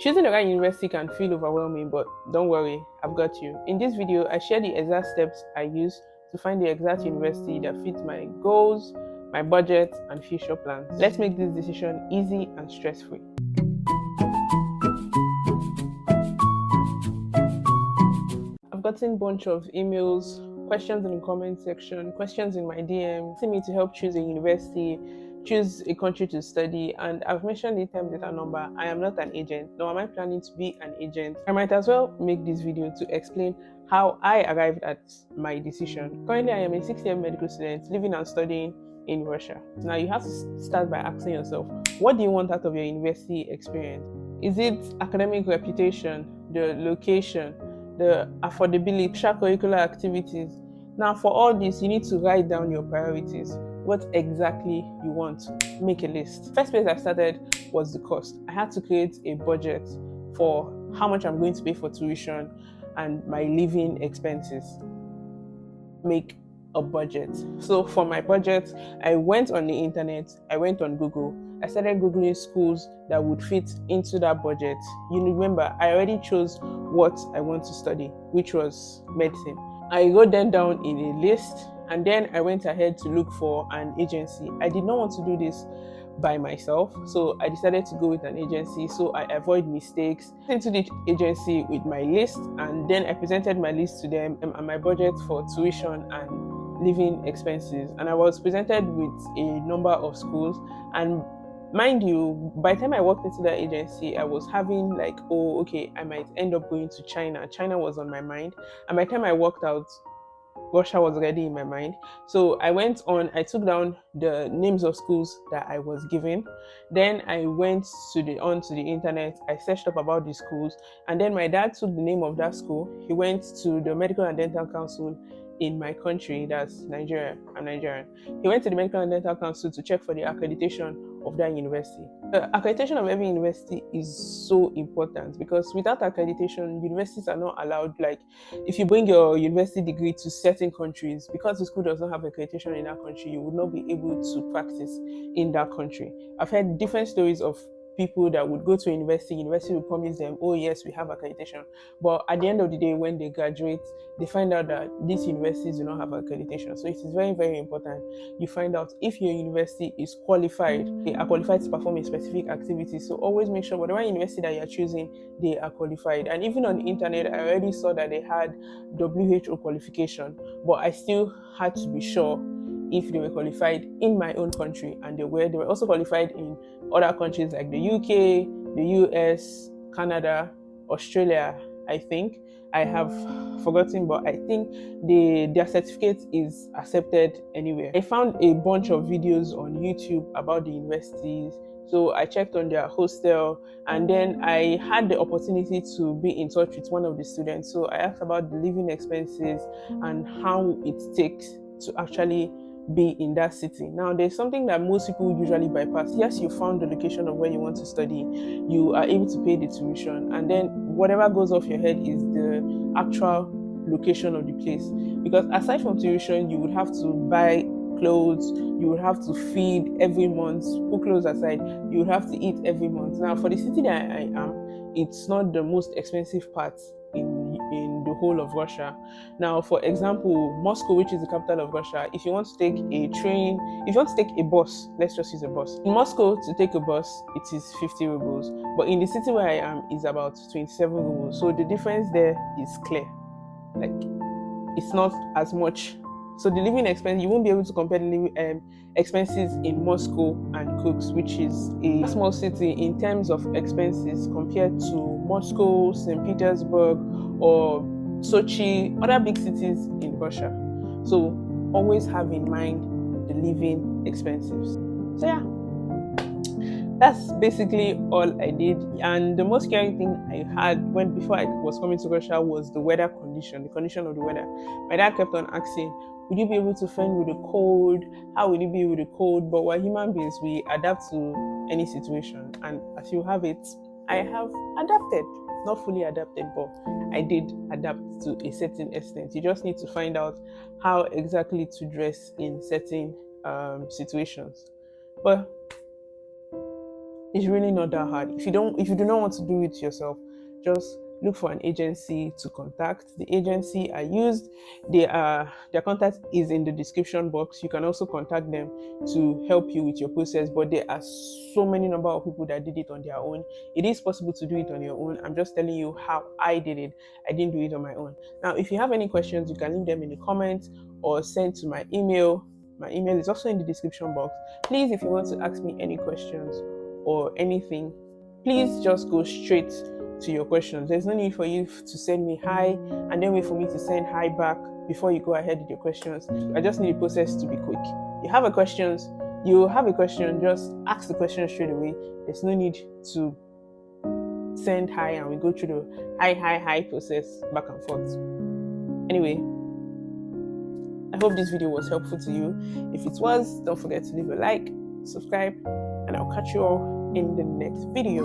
Choosing the right university can feel overwhelming, but don't worry, I've got you. In this video, I share the exact steps I use to find the exact university that fits my goals, my budget, and future plans. Let's make this decision easy and stress-free. I've gotten a bunch of emails, questions in the comment section, questions in my DM, asking me to help choose a university, choose a country to study, and I've mentioned the time data number. I am not an agent, nor am I planning to be an agent. I might as well make this video to explain how I arrived at my decision. Currently, I am a 6th-year medical student living and studying in Russia. Now, you have to start by asking yourself, what do you want out of your university experience? Is it academic reputation, the location, the affordability, extracurricular activities? Now, for all this, you need to write down your priorities. What exactly you want. Make a list. First place I started was the cost. I had to create a budget for how much I'm going to pay for tuition and my living expenses. Make a budget. So for my budget, I went on the internet, I went on Google. I started Googling schools that would fit into that budget. You remember, I already chose what I want to study, which was medicine. I wrote them down in a list, and then I went ahead to look for an agency. I did not want to do this by myself, so I decided to go with an agency so I avoid mistakes. I went into the agency with my list, and then I presented my list to them and my budget for tuition and living expenses. And I was presented with a number of schools, and mind you, by the time I walked into that agency, I was having like, oh, okay, I might end up going to China. China was on my mind. And by the time I walked out, Russia was already in my mind. So I went on, I took down the names of schools that I was given. Then I went onto the internet, I searched up about the schools, and then my dad took the name of that school. He went to the Medical and Dental Council in my country, that's Nigeria. I'm Nigerian. He went to the Medical and Dental Council to check for the accreditation of that university. The accreditation of every university is so important because without accreditation, universities are not allowed. Like, if you bring your university degree to certain countries, because the school does not have accreditation in that country, you would not be able to practice in that country. I've heard different stories of people that would go to university would promise them, oh yes, we have accreditation, but at the end of the day, when they graduate, they find out that these universities do not have accreditation. So it is very, very important you find out if your university is qualified. They are qualified to perform a specific activity. So always make sure whatever university that you're choosing, they are qualified. And even on the internet, I already saw that they had WHO qualification, but I still had to be sure if they were qualified in my own country, and they were also qualified in other countries like the UK, the US, Canada, Australia. I think I have forgotten, but I think their certificate is accepted anywhere. I found a bunch of videos on YouTube about the universities, so I checked on their hostel, and then I had the opportunity to be in touch with one of the students. So I asked about the living expenses and how it takes to actually be in that city. Now, there's something that most people usually bypass. Yes, you found the location of where you want to study, you are able to pay the tuition, and then whatever goes off your head is the actual location of the place. Because aside from tuition, you would have to buy clothes, you would have to feed every month, put clothes aside, you would have to eat every month. Now, for the city that I am, it's not the most expensive part in the whole of Russia. Now, for example, Moscow, which is the capital of Russia, if you want to take a train, if you want to take a bus, let's just use a bus. In Moscow, to take a bus, it is 50 rubles. But in the city where I am, it's about 27 rubles. So the difference there is clear. Like, it's not as much. So the living expense, you won't be able to compare the living expenses in Moscow and Kux, which is a small city in terms of expenses compared to Moscow, St. Petersburg, or Sochi, other big cities in Russia. So always have in mind the living expenses. So yeah, that's basically all I did. And the most scary thing I had before I was coming to Russia was the weather condition, the condition of the weather. My dad kept on asking, would you be able to fend with the cold? How will you be with the cold? But we're human beings, we adapt to any situation. And as you have it, I have adapted. Not fully adapted, but I did adapt to a certain extent. You just need to find out how exactly to dress in certain situations. But It's really not that hard. If you do not want to do it yourself, just look for an agency to contact. The agency I used, their contact is in the description box. You can also contact them to help you with your process. But there are so many number of people that did it on their own. It is possible to do it on your own. I'm just telling you how I did it. I didn't do it on my own. Now, if you have any questions, you can leave them in the comments or send to my email. My email is also in the description box. Please, if you want to ask me any questions or anything, please just go straight to your questions. There's no need for you to send me hi and then wait for me to send hi back before you go ahead with your questions. I just need the process to be quick. You have a question, just ask the question straight away. There's no need to send hi and we go through the hi process back and forth. Anyway, I hope this video was helpful to you. If it was, don't forget to leave a like, subscribe, and I'll catch you all in the next video.